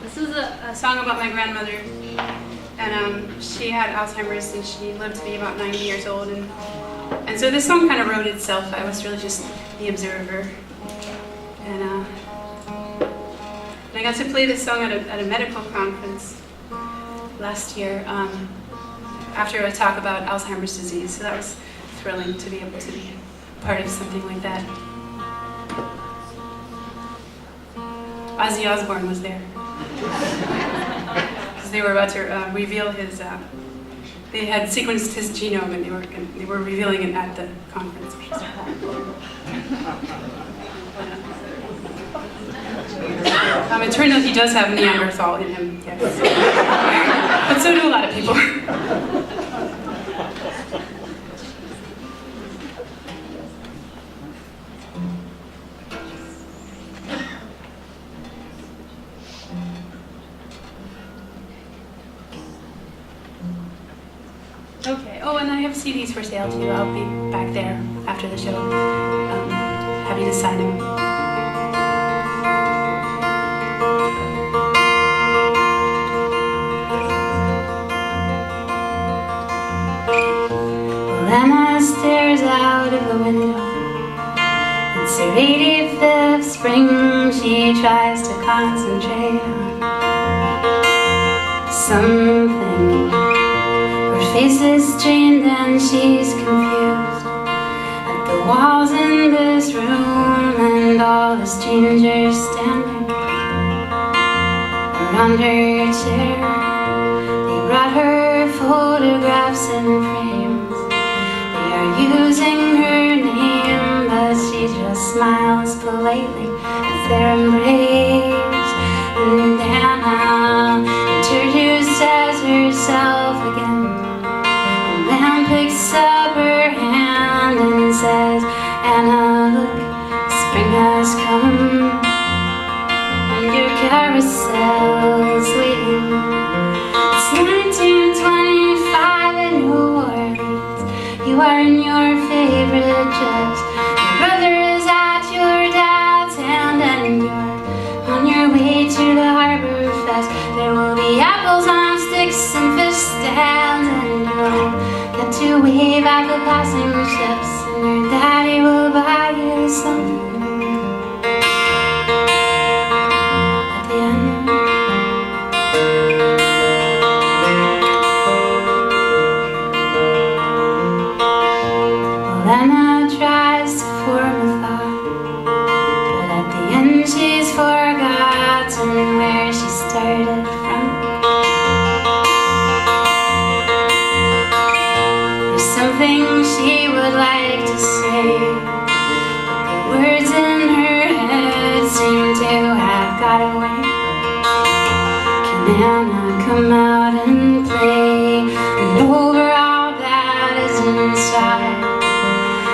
This is a song about my grandmother, and she had Alzheimer's and she lived to be about 90 years old, and so this song kind of wrote itself. I was really just the observer, and I got to play this song at a medical conference last year after a talk about Alzheimer's disease, so that was thrilling to be able to be part of something like that. Ozzy Osbourne was there. Because they were about to reveal his, they had sequenced his genome and they were revealing it at the conference. It turned out he does have Neanderthal in him, yes. But so do a lot of people. Okay, oh, and I have CDs for sale too. I'll be back there after the show, happy to sign them. Well, Emma stares out of the window. It's her 85th spring. She tries to concentrate on something. Her face is strained and she's confused at the walls in this room and all the strangers standing around her chair. They brought her photographs and frames. They are using her name, but she just smiles politely at their embrace. And Anna introduces herself again. Picks up her hand and says, Anna, look, spring has come, and your carousel's waiting. It's 1925 in New Orleans. You are in your favorite dress. Your brother is at your dad's hand, and you're on your way to the Harbor Fest. There will be apples on sticks and fish stands, and you'll get to wave at the passing ships, and your daddy will buy you something at the end. Well, Emma tries to form a thought, but at the end she's forgotten where she started from. Something she would like to say, but the words in her head seem to have got away. Can Anna come out and play? And over all that is inside,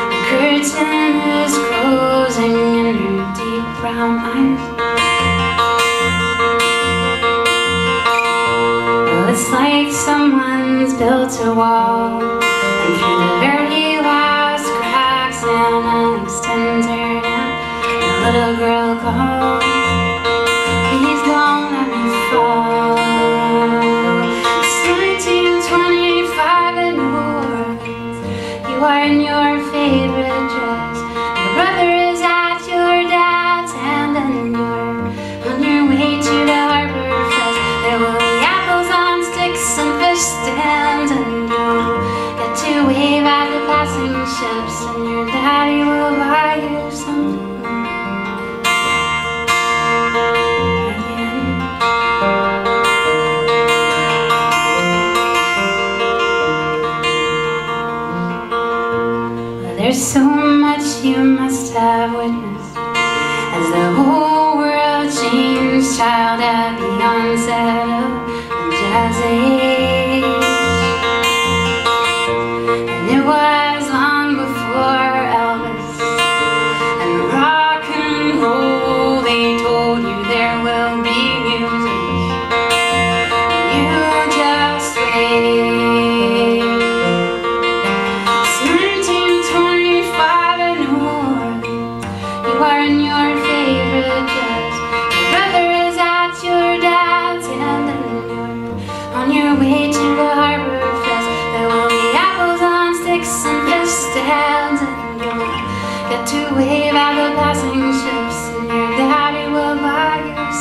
the curtain is closing in her deep brown eyes. Well, it's like someone's built a wall, and through the very last cracks, Anna extends her hand. The little girl calls, please don't let me fall. It's 1925 in New Orleans. You are in your favorite dress. Your brother is at your dad's hand, and you're on your way to the Harbor Fest. There will be apples on sticks and fish stands, and you'll to wave at the passing ships, and your daddy will buy you something again. Well, there's so much you must have witnessed as the whole world changed, child, at the onset of the jazz age. It was long before Elvis and rock and roll. They told you there will be music. You just wait. It's 1925 in New Orleans. You are in your favorite dress.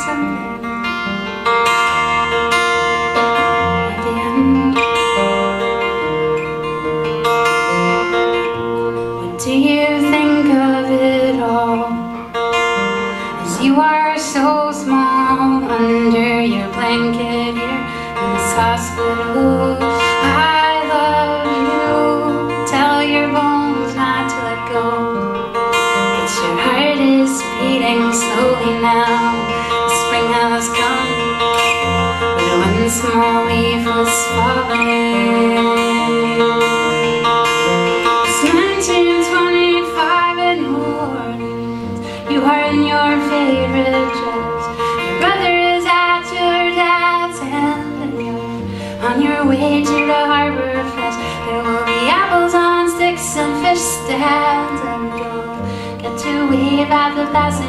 someday. At the end, what do you think of it all? As you are so small under your blanket here in this hospital. I love you. Tell your bones not to let go. It's your heart is beating slowly now. The spring has come, but one small leaf was falling. It's 1925 in New Orleans. You are in your favorite dress. Your brother is at your dad's hand, and you're on your way to the harbor fest. There will be apples on sticks and fish stands, and you'll get to wave at the passing